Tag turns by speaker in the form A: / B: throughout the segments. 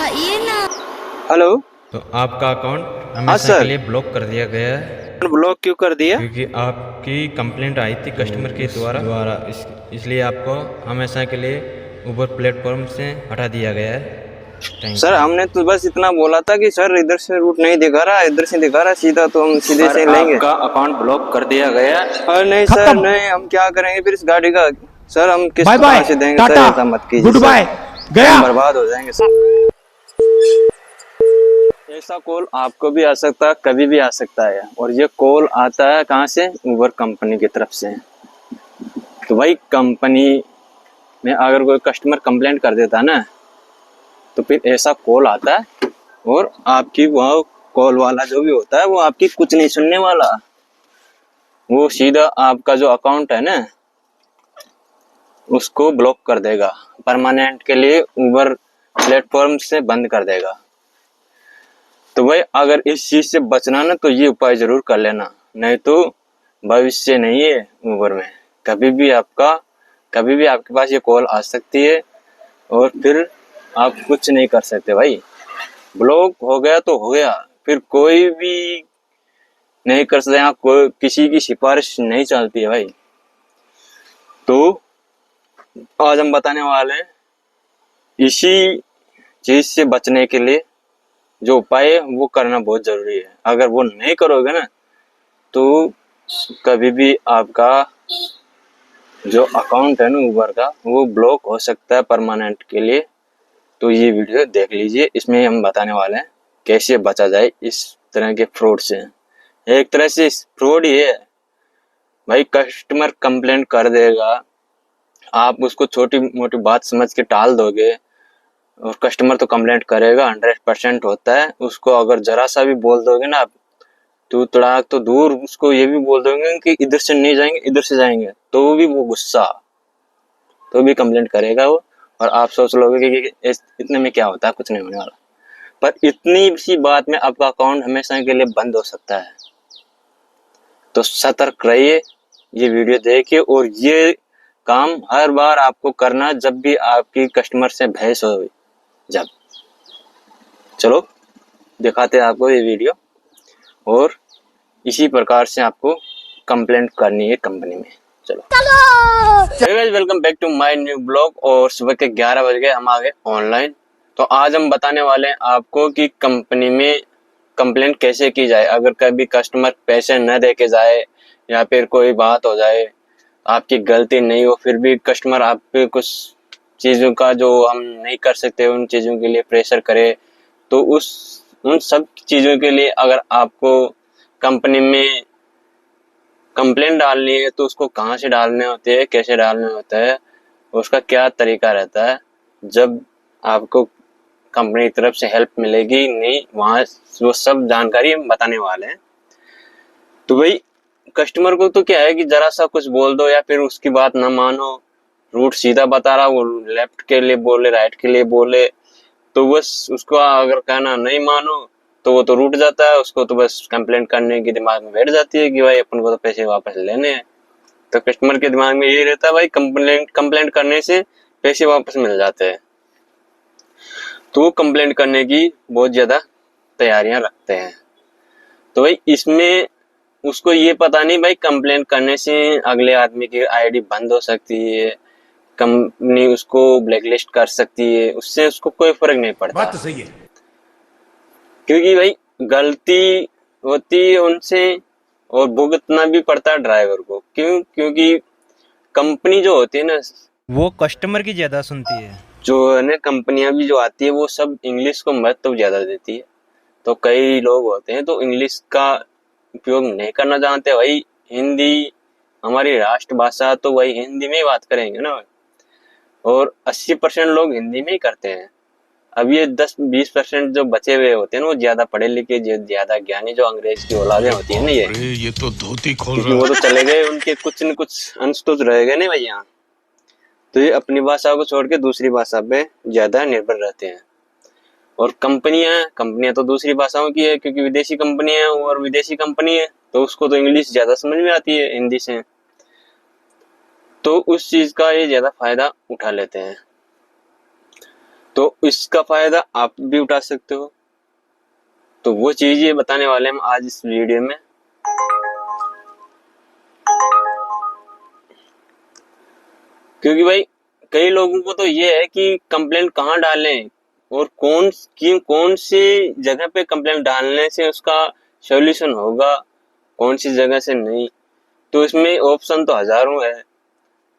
A: उठाइए ना।
B: हेलो।
C: तो आपका अकाउंट
B: हाँ
C: हमेशा के
B: सर।
C: लिए ब्लॉक कर दिया गया है
B: ब्लॉक क्यों कर दिया?
C: क्योंकि आपकी कंप्लेंट आई थी कस्टमर के द्वारा इसलिए आपको हमेशा के लिए ऊबर प्लेटफॉर्म से हटा दिया गया है। Thank
B: sir
C: you.
B: हमने तो बस इतना बोला था कि सर इधर से रूट नहीं दिखा रहा, इधर से दिखा रहा सीधा, तो हम सीधे
D: सर
B: से लेंगे।
D: आपका अकाउंट ब्लॉक कर दिया गया।
B: और नहीं सर, नहीं, हम क्या करेंगे फिर इस गाड़ी का? सर हम किस्त
E: बाय बाय
B: कहाँ से देंगे? सर
E: टाटा
B: ऐसा मत कीजिए
E: गुड
B: सर,
E: बाय गया।
B: हम बर्बाद हो जाएंगे सर। ऐसा कॉल आपको भी आ सकता है, कभी भी आ सकता है, और ये कॉल आता है कहाँ से? उबर कंपनी की तरफ से। तो भाई कंपनी में अगर कोई कस्टमर कंप्लेंट कर देता है ना, तो फिर ऐसा कॉल आता है, और आपकी वो कॉल वाला जो भी होता है वो आपकी कुछ नहीं सुनने वाला, वो सीधा आपका जो अकाउंट है ना उसको ब्लॉक कर देगा, परमानेंट के लिए उबर प्लेटफॉर्म से बंद कर देगा। तो भाई अगर इस चीज से बचना ना तो ये उपाय जरूर कर लेना, नहीं तो भविष्य नहीं है उबर में, कभी भी आपके पास ये कॉल आ सकती है और फिर आप कुछ नहीं कर सकते भाई। ब्लॉक हो गया तो हो गया, फिर कोई भी नहीं कर सकते, यहाँ कोई किसी की सिफारिश नहीं चलती है भाई। तो आज हम बताने वाले हैं इसी चीज से बचने के लिए जो उपाय है वो करना बहुत जरूरी है। अगर वो नहीं करोगे ना तो कभी भी आपका जो अकाउंट है ना उबर का वो ब्लॉक हो सकता है परमानेंट के लिए। तो ये वीडियो देख लीजिए, इसमें हम बताने वाले हैं कैसे बचा जाए इस तरह के फ्रॉड से। एक तरह से फ्रॉड ही है भाई, कस्टमर कंप्लेंट कर देगा, आप उसको छोटी मोटी बात समझ के टाल दोगे और कस्टमर तो कंप्लेंट करेगा, 100% होता है। उसको अगर जरा सा भी बोल दोगे ना आप, तू तड़ाक तो दूर, उसको ये भी बोल दोगे कि इधर से नहीं जाएंगे इधर से जाएंगे, तो भी वो गुस्सा, तो भी कंप्लेंट करेगा वो। और आप सोच लोगे कि इतने में क्या होता है, कुछ नहीं होने वाला, पर इतनी सी बात में आपका अकाउंट हमेशा के लिए बंद हो सकता है। तो सतर्क रहिए, ये वीडियो देखिए, और ये काम हर बार आपको करना जब भी आपकी कस्टमर से बहस हो। जब चलो दिखाते हैं आपको ये वीडियो, और इसी प्रकार से आपको कंप्लेंट करनी है कंपनी में। चलो welcome back to my new blog. और सुबह के 11 बज गए, हम आ गए ऑनलाइन। तो आज हम बताने वाले हैं आपको कि कंपनी में कंप्लेंट कैसे की जाए अगर कभी कस्टमर पैसे न दे के जाए या फिर कोई बात हो जाए, आपकी गलती नहीं हो फिर भी कस्टमर आप पे कुछ चीज़ों का जो हम नहीं कर सकते उन चीज़ों के लिए प्रेशर करे। तो उन सब चीज़ों के लिए अगर आपको कंपनी में कंप्लेंट डालनी है तो उसको कहाँ से डालने होते हैं, कैसे डालने होता है, उसका क्या तरीका रहता है, जब आपको कंपनी की तरफ से हेल्प मिलेगी नहीं, वहाँ वो सब जानकारी हम बताने वाले हैं। तो भाई कस्टमर को तो क्या है कि जरा सा कुछ बोल दो या फिर उसकी बात ना मानो, रूट सीधा बता रहा वो लेफ्ट के लिए बोले राइट के लिए बोले, तो बस उसको अगर कहना नहीं मानो तो वो तो रूठ जाता है, उसको तो बस कंप्लेंट करने की दिमाग में बैठ जाती है कि भाई अपन को तो पैसे वापस लेने हैं। तो कस्टमर के दिमाग में यही रहता है भाई कंप्लेंट करने से पैसे वापस मिल जाते हैं, तो वो कंप्लेंट करने की बहुत ज्यादा तैयारियां रखते हैं। तो भाई इसमें उसको ये पता नहीं भाई कंप्लेंट करने से अगले आदमी की आईडी बंद हो सकती है, कंपनी उसको ब्लैकलिस्ट कर सकती है, उससे उसको कोई फर्क नहीं पड़ता।
E: बात तो सही है।
B: क्योंकि भाई गलती होती है उनसे और भुगतना भी पड़ता है ड्राइवर को। क्योंकि कंपनी जो होती है ना
C: वो कस्टमर की ज्यादा सुनती है।
B: जो है ना, कंपनियां भी जो आती है वो सब इंग्लिश को महत्व ज्यादा देती है। तो कई लोग होते हैं तो इंग्लिश का उपयोग नहीं करना जानते भाई, हिंदी हमारी राष्ट्रभाषा, तो भाई हिंदी में ही बात करेंगे ना भाई। और 80% लोग हिंदी में ही करते हैं। अब ये 10-20% जो बचे हुए होते हैं ना वो ज्यादा पढ़े लिखे, ज्यादा ज्ञानी, जो अंग्रेज की औलादें होती है ना
E: ये तो धोती खोल
B: क्योंकि वो तो चले गए, उनके कुछ न कुछ अंश तो रह गए नहीं भाई यहाँ। तो ये अपनी भाषा को छोड़ के दूसरी भाषा पे ज्यादा निर्भर रहते हैं। और कंपनियां तो दूसरी भाषाओं की है क्योंकि विदेशी कंपनी है, और विदेशी कंपनी है तो उसको तो इंग्लिश ज्यादा समझ में आती है हिंदी से, तो उस चीज का ये ज्यादा फायदा उठा लेते हैं। तो इसका फायदा आप भी उठा सकते हो। तो वो चीज ये बताने वाले हम आज इस वीडियो में। क्योंकि भाई कई लोगों को तो ये है कि कंप्लेंट कहाँ डालें और कौन सी जगह पे कंप्लेंट डालने से उसका सॉल्यूशन होगा, कौन सी जगह से नहीं। तो इसमें ऑप्शन तो हजारों है,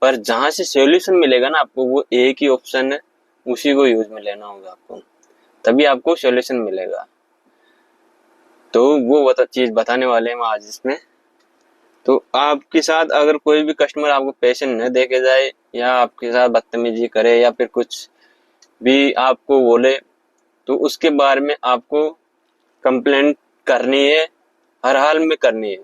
B: पर जहां से सॉल्यूशन मिलेगा ना आपको, वो एक ही ऑप्शन है, उसी को यूज में लेना होगा आपको, तभी आपको सॉल्यूशन मिलेगा। तो वो चीज बताने वाले हैं हम आज इसमें। तो आपके साथ अगर कोई भी कस्टमर आपको पैसे न दे के जाए या आपके साथ बदतमीजी करे या फिर कुछ भी आपको बोले, तो उसके बारे में आपको कंप्लेंट करनी है, हर हाल में करनी है।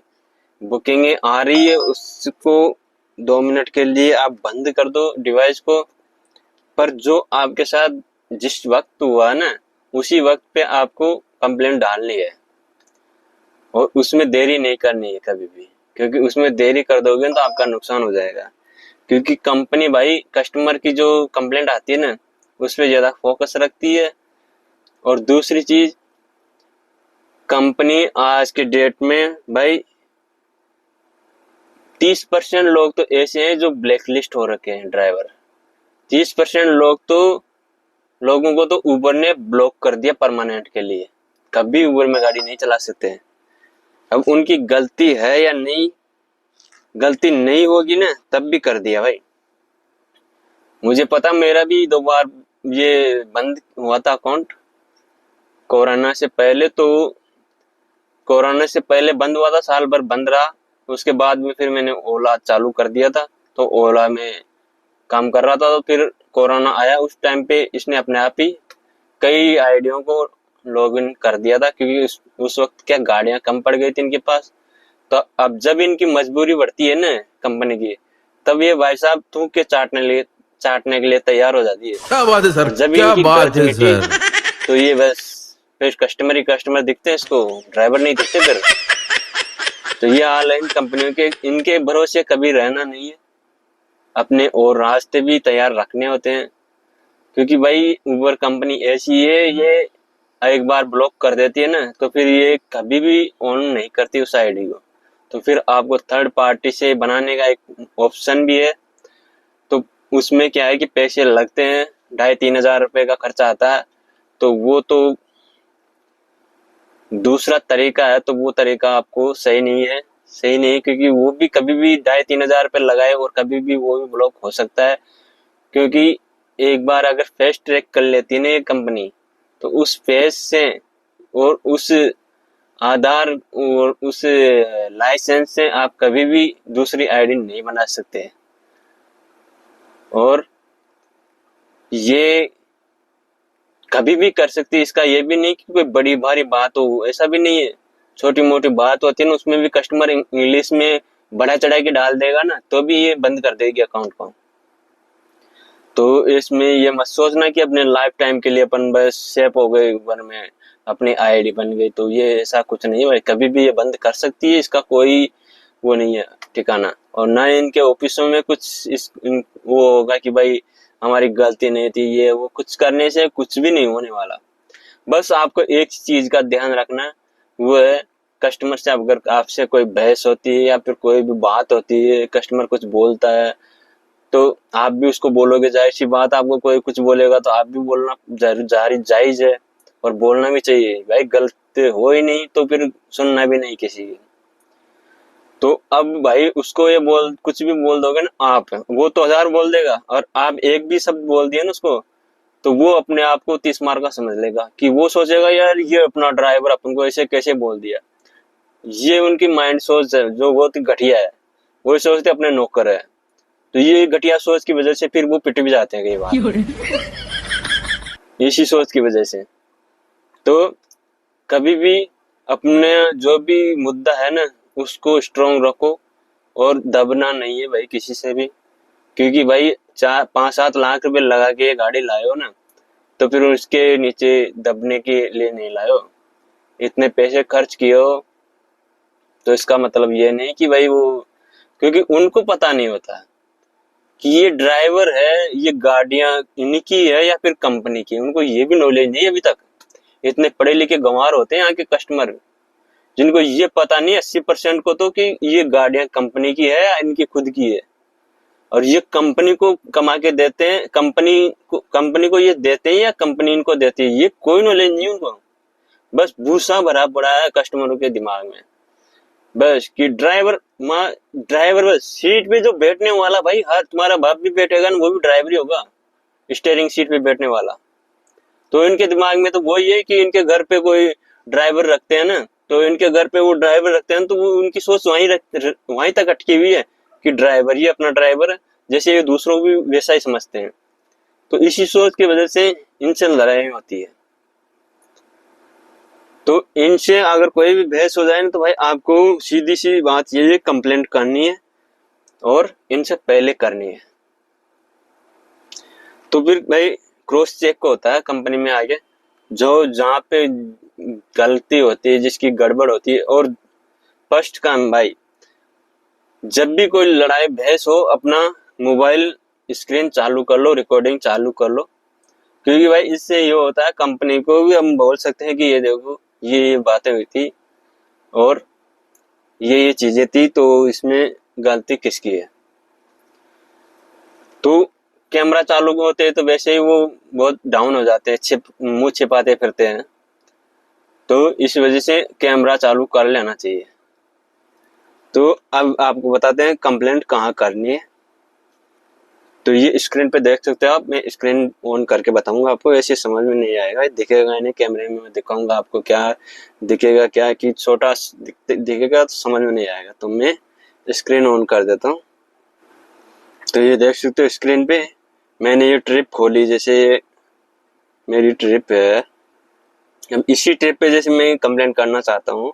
B: बुकिंग आ रही है उसको 2 मिनट के लिए आप बंद कर दो डिवाइस को, पर जो आपके साथ जिस वक्त हुआ ना, उसी वक्त पे आपको कंप्लेंट डालनी है और उसमें देरी नहीं करनी है कभी भी, क्योंकि उसमें देरी कर दोगे तो आपका नुकसान हो जाएगा। क्योंकि कंपनी भाई कस्टमर की जो कंप्लेंट आती है ना, उस पर ज्यादा फोकस रखती है। और दूसरी चीज, कंपनी आज के डेट में भाई 30% लोग तो ऐसे हैं जो ब्लैक लिस्ट हो रखे हैं ड्राइवर। 30% लोगों को तो उबर ने ब्लॉक कर दिया परमानेंट के लिए, कभी उबर में गाड़ी नहीं चला सकते हैं। अब उनकी गलती है या नहीं, गलती नहीं होगी ना तब भी कर दिया भाई। मुझे पता, मेरा भी 2 बार ये बंद हुआ था अकाउंट कोरोना से पहले। तो कोरोना से पहले बंद हुआ था, साल भर बंद रहा। उसके बाद में फिर मैंने ओला चालू कर दिया था, तो ओला में काम कर रहा था। तो फिर कोरोना आया, उस टाइम पे इसने अपने आप ही कई आईडियों को लॉगिन कर दिया था, क्योंकि उस वक्त क्या गाड़ियां कम पड़ गई थी इनके पास। तो अब जब इनकी मजबूरी बढ़ती है ना कंपनी की, तब ये भाई साहब थूक के चाटने के लिए तैयार हो जाती है।
E: क्या बात है सर,
B: जब
E: क्या
B: इनकी
E: बात
B: गलत
E: है
B: मिटी,
E: सर।
B: तो ये बस फिर कस्टमर ही कस्टमर दिखते हैं इसको, ड्राइवर नहीं दिखते फिर। तो ये हाल है इन कंपनियों के, इनके भरोसे कभी रहना नहीं है, अपने और रास्ते भी तैयार रखने होते हैं। क्योंकि भाई उबर कंपनी ऐसी है, ये एक बार ब्लॉक कर देती है ना, तो फिर ये कभी भी ऑन नहीं करती उस आईडी को। तो फिर आपको थर्ड पार्टी से बनाने का एक ऑप्शन भी है। तो उसमें क्या है कि पैसे लगते हैं, 2,500-3 हजार रुपए का खर्चा आता है। तो वो तो दूसरा तरीका है, तो वो तरीका आपको सही नहीं है, सही नहीं। क्योंकि वो भी कभी भी 2,500-3 हजार रुपए लगाए और कभी भी वो भी ब्लॉक हो सकता है। क्योंकि एक बार अगर फेस ट्रैक कर लेती है ना ये कंपनी, तो उस फेस से और उस आधार और उस लाइसेंस से आप कभी भी दूसरी आईडी नहीं बना सकते। और ये कभी भी कर सकती है, इसका ये भी नहीं कि कोई बड़ी भारी बात हो, ऐसा भी नहीं है। छोटी मोटी बात होती है ना, उसमें भी कस्टमर इंग्लिश में बढ़ा चढ़ा के डाल देगा ना, तो भी ये बंद कर देगी अकाउंट को। तो इसमें ये मत सोचना कि अपने लाइफ टाइम के लिए अपन बस सेफ हो गए ऊपर में, अपनी आईडी बन गई। तो ये ऐसा कुछ नहीं है भाई, कभी भी ये बंद कर सकती है, इसका कोई वो नहीं है ठिकाना। और ना इनके ऑफिसों में कुछ वो होगा कि भाई हमारी गलती नहीं थी, ये वो कुछ करने से कुछ भी नहीं होने वाला। बस आपको एक चीज का ध्यान रखना है, वो है कस्टमर से अगर आपसे कोई बहस होती है या फिर कोई भी बात होती है, कस्टमर कुछ बोलता है, तो आप भी उसको बोलोगे, जाहिर सी बात, आपको कोई कुछ बोलेगा तो आप भी बोलना जायज है और बोलना भी चाहिए भाई। गलत हो ही नहीं तो फिर सुनना भी नहीं किसी की। तो अब भाई उसको ये कुछ भी बोल दोगे ना आप, वो तो 1000 बोल देगा, और आप एक भी शब्द बोल दिया ना उसको, तो वो अपने आप को 30 मार का समझ लेगा, कि वो सोचेगा यार ये अपना ड्राइवर अपन को ऐसे कैसे बोल दिया। ये उनकी माइंड सोच है जो बहुत घटिया है, वो सोचते अपने नौकर है। तो ये घटिया सोच की वजह से फिर वो पिट भी जाते हैं कई बार, इसी सोच की वजह से। तो कभी भी अपने जो भी मुद्दा है ना, उसको स्ट्रॉन्ग रखो और दबना नहीं है भाई किसी से भी। क्योंकि भाई 4-5-7 लाख रुपए लगा के गाड़ी लाए हो ना, तो फिर उसके नीचे दबने के लिए नहीं लाए हो। इतने पैसे खर्च किए हो, तो इसका मतलब ये नहीं कि भाई वो, क्योंकि उनको पता नहीं होता कि ये ड्राइवर है, ये गाड़ियां इन्हीं की है या फिर कंपनी की, उनको ये भी नॉलेज नहीं है अभी तक। इतने पढ़े लिखे गंवार होते हैं यहाँ के कस्टमर, जिनको ये पता नहीं 80% को तो कि ये गाड़ियां कंपनी की है या इनकी खुद की है, और ये कंपनी को कमा के देते हैं, कंपनी को ये देते हैं या कंपनी इनको देती है, ये कोई नॉलेज नहीं उनको। बस भूसा भरा पड़ा है कस्टमरों के दिमाग में, बस कि ड्राइवर बस सीट पे जो बैठने वाला, भाई हर तुम्हारा बाप भी बैठेगा ना, वो भी ड्राइवर ही होगा, स्टीयरिंग सीट पे बैठने वाला। तो इनके दिमाग में तो वही है कि इनके घर पे कोई ड्राइवर रखते हैं ना, तो इनके घर पे वो ड्राइवर रखते हैं, तो वो उनकी सोच वहीं तक अटकी हुई है कि ड्राइवर ही अपना ड्राइवर है, जैसे ये दूसरों को भी वैसा ही समझते हैं। तो इसी सोच की वजह से इनसे लड़ाई होती है। तो इनसे अगर कोई भी बहस हो जाए ना, तो भाई आपको सीधी सी बात ये कंप्लेंट करनी है और इनसे पहले करनी है। तो फिर भाई क्रॉस चेक को होता है कंपनी में आगे, जो जहाँ पे गलती होती है, जिसकी गड़बड़ होती है। और फर्स्ट काम भाई, जब भी कोई लड़ाई बहस हो, अपना मोबाइल स्क्रीन चालू कर लो, रिकॉर्डिंग चालू कर लो, क्योंकि भाई इससे ये होता है कंपनी को भी हम बोल सकते हैं कि ये देखो ये बातें हुई थी और ये चीजें थी, तो इसमें गलती किसकी है। तो कैमरा चालू होते हैं तो वैसे ही वो बहुत डाउन हो जाते हैं, मुंह छिपाते फिरते हैं, तो इस वजह से कैमरा चालू कर लेना चाहिए। तो अब आपको बताते हैं कंप्लेंट कहाँ करनी है। तो ये स्क्रीन पे देख सकते हो आप, मैं स्क्रीन ऑन करके बताऊंगा आपको, ऐसे समझ में नहीं आएगा, दिखेगा नहीं कैमरे में, मैं दिखाऊंगा आपको क्या दिखेगा, क्या कि छोटा दिखेगा तो समझ में नहीं आएगा। तो मैं स्क्रीन ऑन कर देता हूँ। तो ये देख सकते हो स्क्रीन पे मैंने ये ट्रिप खोली, जैसे मेरी ट्रिप है। अब इसी ट्रिप पे जैसे मैं कंप्लेंट करना चाहता हूँ,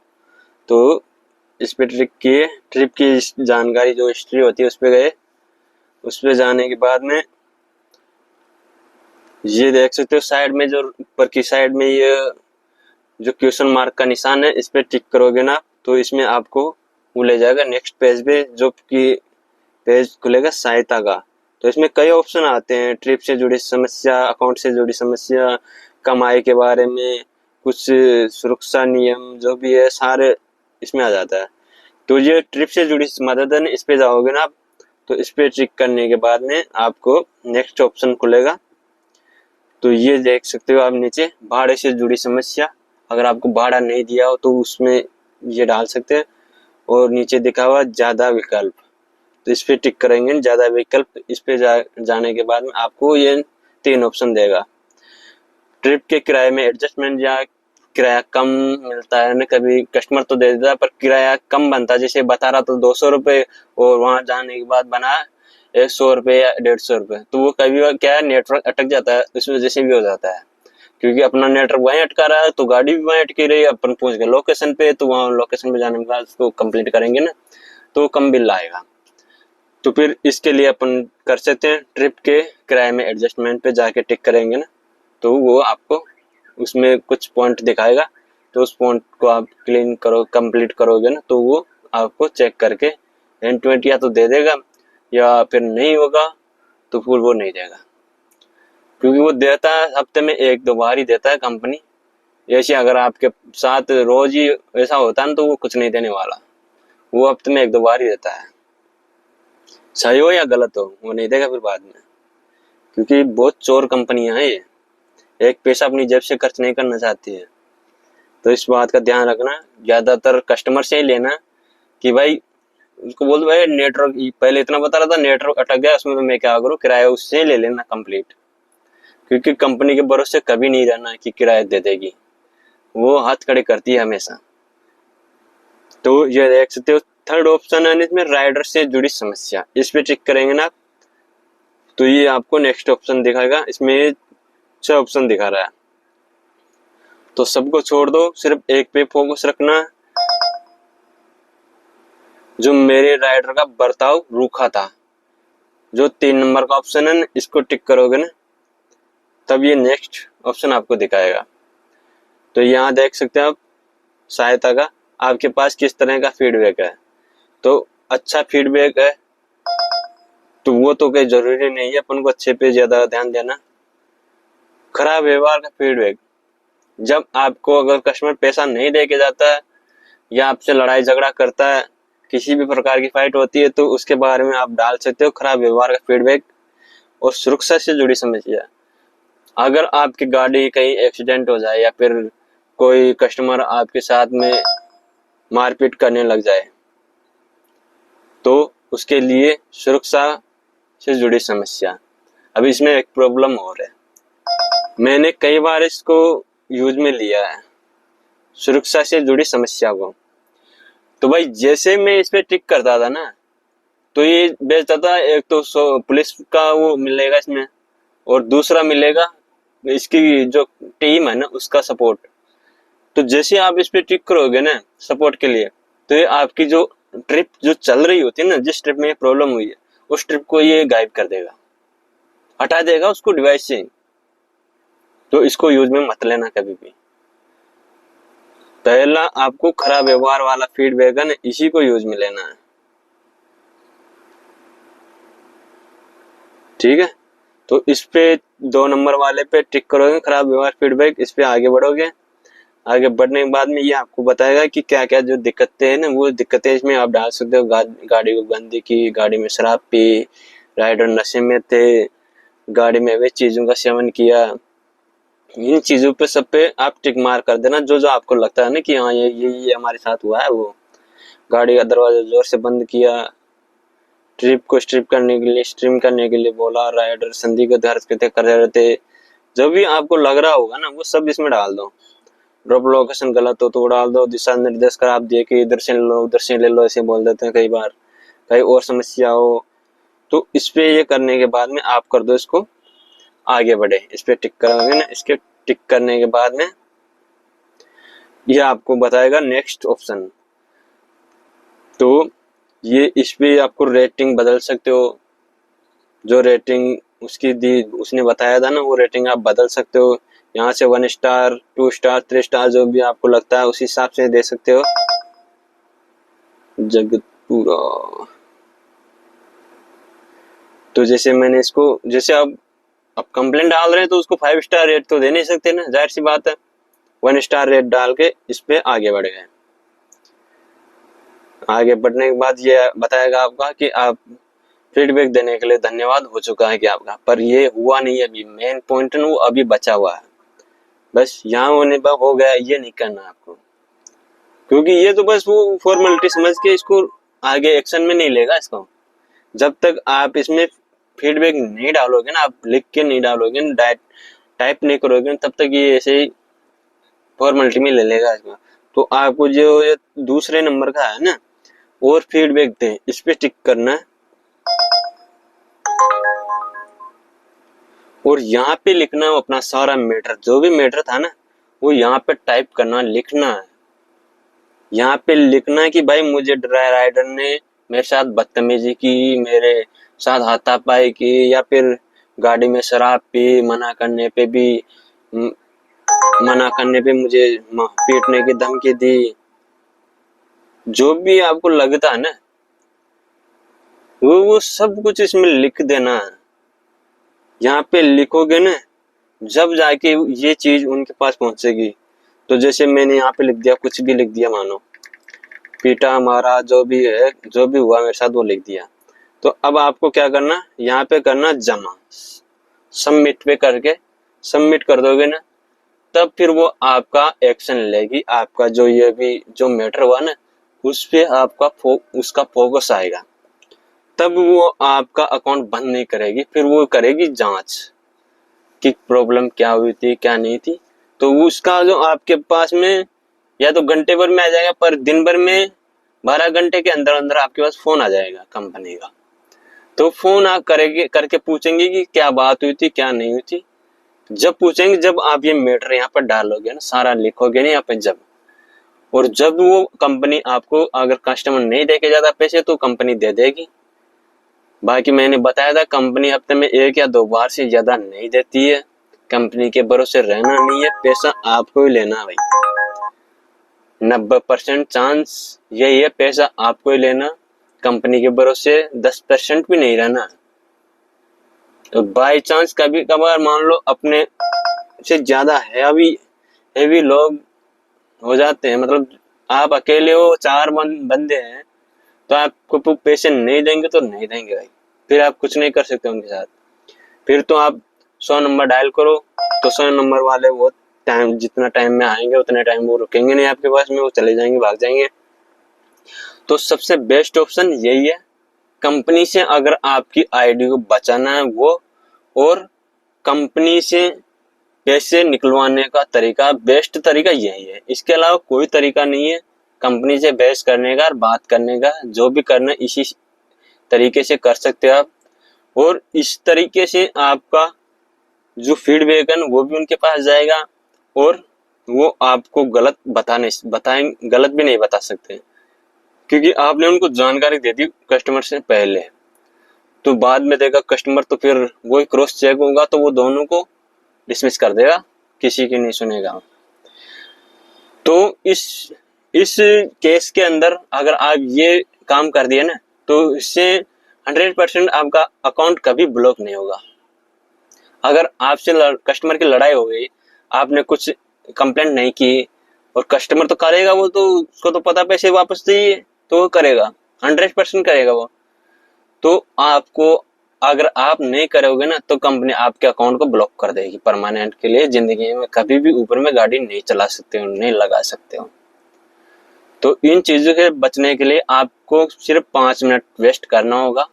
B: तो इस पे ट्रिप की जानकारी जो हिस्ट्री होती है उस पे गए। उस पे जाने के बाद में ये देख सकते हो साइड में, जो ऊपर की साइड में ये जो क्वेश्चन मार्क का निशान है, इस पे टिक करोगे ना, तो इसमें आपको वो ले जाएगा नेक्स्ट पेज पे, जो कि पेज खुलेगा सहायता का। तो इसमें कई ऑप्शन आते हैं, ट्रिप से जुड़ी समस्या, अकाउंट से जुड़ी समस्या, कमाई के बारे में, कुछ सुरक्षा नियम जो भी है सारे इसमें आ जाता है। तो ये ट्रिप से जुड़ी मदद है, इस पे जाओगे ना आप, तो इस पे क्लिक करने के बाद में आपको नेक्स्ट ऑप्शन खुलेगा। तो ये देख सकते हो आप नीचे, भाड़े से जुड़ी समस्या, अगर आपको भाड़ा नहीं दिया हो तो उसमें ये डाल सकते हैं। और नीचे दिखा हुआ ज्यादा विकल्प, तो इस पे टिक करेंगे ज्यादा विकल्प। इस पे जाने के बाद में आपको ये 3 ऑप्शन देगा। ट्रिप के किराए में एडजस्टमेंट, या किराया कम मिलता है ना, कभी कस्टमर तो दे देता है पर किराया कम बनता है, जैसे बता रहा तो 200 रुपये और वहां जाने के बाद बना 100 रुपये या 150 रुपये, तो वो कभी क्या है नेटवर्क अटक जाता है, इस वजह से भी हो जाता है, क्योंकि अपना नेटवर्क वहीं अटका रहा है तो गाड़ी भी वहीं अटकी रही, अपन पहुंच गए लोकेशन पे, तो वहाँ लोकेशन पे जाने के बाद उसको कंप्लीट करेंगे ना, तो कम बिल आएगा। तो फिर इसके लिए अपन कर सकते हैं ट्रिप के किराए में एडजस्टमेंट पे जाके टिक करेंगे ना, तो वो आपको उसमें कुछ पॉइंट दिखाएगा, तो उस पॉइंट को आप कंप्लीट करोगे ना, तो वो आपको चेक करके N20 या तो दे देगा, या फिर नहीं होगा तो फिर वो नहीं देगा, क्योंकि वो देता है हफ्ते में 1-2 बार ही देता है कंपनी। ऐसे अगर आपके साथ रोज ही ऐसा होता है ना, तो वो कुछ नहीं देने वाला, वो हफ्ते में 1-2 बार ही देता है, सही हो या गलत हो वो नहीं देगा फिर बाद में, क्योंकि बहुत चोर कंपनियां हैं, ये एक पैसा अपनी जेब से खर्च नहीं करना चाहती है। तो इस बात का ध्यान रखना, ज्यादातर कस्टमर से ही लेना कि भाई उसको बोल दो भाई नेटवर्क, पहले इतना बता रहा था नेटवर्क अटक गया, उसमें तो मैं क्या करूँ, किराया उससे ही ले लेना कंप्लीट, क्योंकि कंपनी के भरोसे कभी नहीं रहना कि किराया दे देगी, वो हाथ खड़े करती है हमेशा। तो ये देख सकते हो थर्ड ऑप्शन है इसमें, राइडर से जुड़ी समस्या, इस पे टिक करेंगे ना, तो ये आपको नेक्स्ट ऑप्शन दिखाएगा। इसमें 6 ऑप्शन दिखा रहा है, तो सबको छोड़ दो, सिर्फ एक पे फोकस रखना, जो मेरे राइडर का बर्ताव रूखा था, जो 3 नंबर का ऑप्शन है ना, इसको टिक करोगे ना, तब ये नेक्स्ट ऑप्शन आपको दिखाएगा। तो यहाँ देख सकते हैं आप सहायता का, आपके पास किस तरह का फीडबैक है, तो अच्छा फीडबैक है तो वो तो कोई जरूरी नहीं है अपन को अच्छे पे ज्यादा ध्यान देना। खराब व्यवहार का फीडबैक, जब आपको अगर कस्टमर पैसा नहीं दे के जाता है या आपसे लड़ाई झगड़ा करता है, किसी भी प्रकार की फाइट होती है, तो उसके बारे में आप डाल सकते हो खराब व्यवहार का फीडबैक। और सुरक्षा से जुड़ी समस्या, अगर आपकी गाड़ी कहीं एक्सीडेंट हो जाए या फिर कोई कस्टमर आपके साथ में मारपीट करने लग जाए, तो उसके लिए सुरक्षा से जुड़ी समस्या। अब इसमें एक प्रॉब्लम और है, मैंने कई बार इसको यूज में लिया है, सुरक्षा से जुड़ी समस्या को। तो भाई जैसे मैं इस पे टिक करता था ना, तो ये बेचता था, एक तो पुलिस का वो मिलेगा इसमें, और दूसरा मिलेगा इसकी जो टीम है ना उसका सपोर्ट। तो जैसे आप इस पे टिक करोगे ना सपोर्ट के लिए, तो ये आपकी जो ट्रिप जो चल रही होती है ना, जिस ट्रिप में ये प्रॉब्लम हुई है उस ट्रिप को ये गायब कर देगा, हटा देगा उसको डिवाइस से। तो इसको यूज में मत लेना कभी भी। पहला आपको खराब व्यवहार वाला फीडबैक है ना, इसी को यूज में लेना है, ठीक है। तो इस पे 2 नंबर वाले पे टिक करोगे, खराब व्यवहार फीडबैक, इस पे आगे बढ़ोगे। आगे बढ़ने के बाद में ये आपको बताएगा कि क्या क्या जो दिक्कतें हैं ना, वो दिक्कतें इसमें आप डाल सकते हो। गाड़ी को गंदी की, गाड़ी में शराब पी, राइडर नशे में थे, गाड़ी में अवैध चीजों का सेवन किया। इन चीजों पे सब पे आप टिक मार कर देना, जो जो आपको लगता है ना कि हाँ ये हमारे साथ हुआ है। वो गाड़ी का दरवाजा जोर से बंद किया, ट्रिप को स्ट्रीम करने के लिए बोला, राइडर संदिग्ध हरकतें कर रहे थे, जो भी आपको लग रहा होगा ना वो सब इसमें डाल दो। ड्रॉप लोकेशन गलत हो तो वो डाल दो। दिशा निर्देश कर आप दिए कि इधर से लो उधर से ले लो, ऐसे बोल देते हैं कई बार। कहीं और समस्या हो तो इस पे ये करने के बाद में आप कर दो इसको आगे बढ़े। इस पे टिक करोगे ना, इसके टिक करने के बाद में ये आपको बताएगा नेक्स्ट ऑप्शन। तो ये इस पे आपको रेटिंग बदल सकते हो, जो रेटिंग उसकी दी उसने बताया था ना वो रेटिंग आप बदल सकते हो। यहाँ से 1 स्टार 2 स्टार 3 स्टार जो भी आपको लगता है उस हिसाब से दे सकते हो। जगतपुरा, तो जैसे मैंने इसको, जैसे अब कंप्लेंट डाल रहे हैं तो उसको 5 स्टार रेट तो दे नहीं सकते ना, जाहिर सी बात है। 1 स्टार रेट डाल के इस पे आगे बढ़ गए। आगे बढ़ने के बाद ये बताएगा आपका कि आप फीडबैक देने के लिए धन्यवाद हो चुका है कि आपका, पर ये हुआ नहीं है अभी। मेन पॉइंट वो अभी बचा हुआ है, बस यहाँ होने पर हो गया, ये नहीं करना आपको, क्योंकि ये तो बस वो फॉर्मेलिटी समझ के इसको आगे एक्शन में नहीं लेगा इसको। जब तक आप इसमें फीडबैक नहीं डालोगे ना, आप लिख के नहीं डालोगे ना, टाइप नहीं करोगे ना, तब तक ये ऐसे ही फॉर्मेलिटी में ले लेगा इसका। तो आपको जो ये दूसरे नंबर का है ना, और फीडबैक दें, इस पे टिक करना है और यहाँ पे लिखना है अपना सारा मैटर, जो भी मैटर था ना वो यहाँ पे टाइप करना, लिखना है। यहाँ पे लिखना है कि भाई मुझे राइडर ने मेरे साथ बदतमीजी की, मेरे साथ हाथापाई की, या फिर गाड़ी में शराब पी, मना करने पे मुझे पीटने की धमकी दी। जो भी आपको लगता है ना वो सब कुछ इसमें लिख देना है। यहाँ पे लिखोगे ना, जब जाके ये चीज उनके पास पहुंचेगी। तो जैसे मैंने यहाँ पे लिख दिया, कुछ भी लिख दिया, मानो पीटा मारा जो भी है, जो भी हुआ मेरे साथ वो लिख दिया। तो अब आपको क्या करना, यहाँ पे करना जमा, सबमिट पे करके सबमिट कर दोगे ना, तब फिर वो आपका एक्शन लेगी। आपका जो ये भी जो मैटर हुआ ना उस पे आपका उसका फोकस आएगा, तब वो आपका अकाउंट बंद नहीं करेगी, फिर वो करेगी जांच कि प्रॉब्लम क्या हुई थी क्या नहीं थी। तो उसका जो आपके पास में या तो घंटे भर में आ जाएगा, पर दिन भर में 12 घंटे के अंदर अंदर आपके पास फोन आ जाएगा कंपनी का। तो फोन आप करेंगे, करके पूछेंगे कि क्या बात हुई थी क्या नहीं हुई थी। जब पूछेंगे, जब आप ये मैटर यहाँ पर डालोगे ना, सारा लिखोगे ना यहाँ पे जब, और जब वो कंपनी आपको, अगर कस्टमर नहीं देके जाता पैसे तो कंपनी दे देगी। बाकी मैंने बताया था कंपनी हफ्ते में 1 या 2 बार से ज्यादा नहीं देती है। कंपनी के भरोसे रहना नहीं है, पैसा आपको ही लेना है भाई। 90% चांस यही है, पैसा आपको ही लेना, कंपनी के भरोसे 10% भी नहीं रहना। तो बाई चांस कभी कभार मान लो अपने से ज्यादा हैवी लोग हो जाते हैं, मतलब आप अकेले हो, 4 बंदे हैं, तो आपको पैसे नहीं देंगे तो नहीं देंगे भाई, फिर आप कुछ नहीं कर सकते उनके साथ। फिर तो आप 100 नंबर डायल करो, तो 100 नंबर वाले वो टाइम, जितना टाइम में आएंगे उतने टाइम वो रुकेंगे नहीं आपके पास में, वो चले जाएंगे, भाग जाएंगे। तो सबसे बेस्ट ऑप्शन यही है, कंपनी से अगर आपकी आईडी को बचाना है वो, और कंपनी से पैसे निकलवाने का तरीका, बेस्ट तरीका यही है, इसके अलावा कोई तरीका नहीं है कंपनी से बहस करने का और बात करने का। जो भी करना इसी तरीके से कर सकते हो आप, और इस तरीके से आपका जो फीडबैक है वो भी उनके पास जाएगा, और वो आपको गलत गलत भी नहीं बता सकते, क्योंकि आपने उनको जानकारी दे दी कस्टमर से पहले। तो बाद में देगा कस्टमर, तो फिर वही क्रॉस चेक होगा, तो वो दोनों को डिसमिस कर देगा, किसी की नहीं सुनेगा। तो इस केस के अंदर अगर आप ये काम कर दिए ना, तो इससे 100% आपका अकाउंट कभी ब्लॉक नहीं होगा। अगर आपसे कस्टमर की लड़ाई हो गई, आपने कुछ कंप्लेंट नहीं की, और कस्टमर तो करेगा, वो तो उसको तो पता पैसे वापस चाहिए, तो वो करेगा, 100% करेगा वो। तो आपको, अगर आप नहीं करोगे ना, तो कंपनी आपके अकाउंट को ब्लॉक कर देगी परमानेंट के लिए, जिंदगी में कभी भी ऊपर में गाड़ी नहीं चला सकते हो, नहीं लगा सकते हो। तो इन चीजों से बचने के लिए आपको सिर्फ 5 मिनट वेस्ट करना होगा।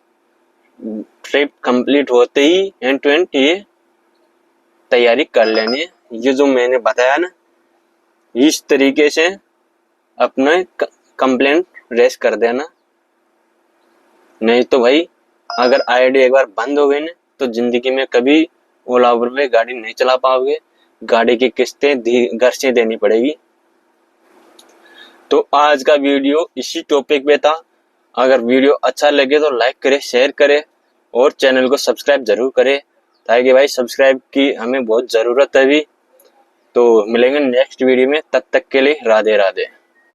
B: ट्रिप कंप्लीट होते ही एंड टू एंड ये तैयारी कर लेनी है। ये जो मैंने बताया ना, इस तरीके से अपना कंप्लेंट रेस कर देना, नहीं तो भाई अगर आईडी एक बार बंद हो गई ना, तो जिंदगी में कभी ओला उबर पे गाड़ी नहीं चला पाओगे, गाड़ी की किस्तें घर से देनी पड़ेगी। तो आज का वीडियो इसी टॉपिक पे था। अगर वीडियो अच्छा लगे तो लाइक करे, शेयर करे, और चैनल को सब्सक्राइब जरूर करे, ताकि भाई सब्सक्राइब की हमें बहुत जरूरत है अभी। तो मिलेंगे नेक्स्ट वीडियो में, तब तक के लिए राधे राधे।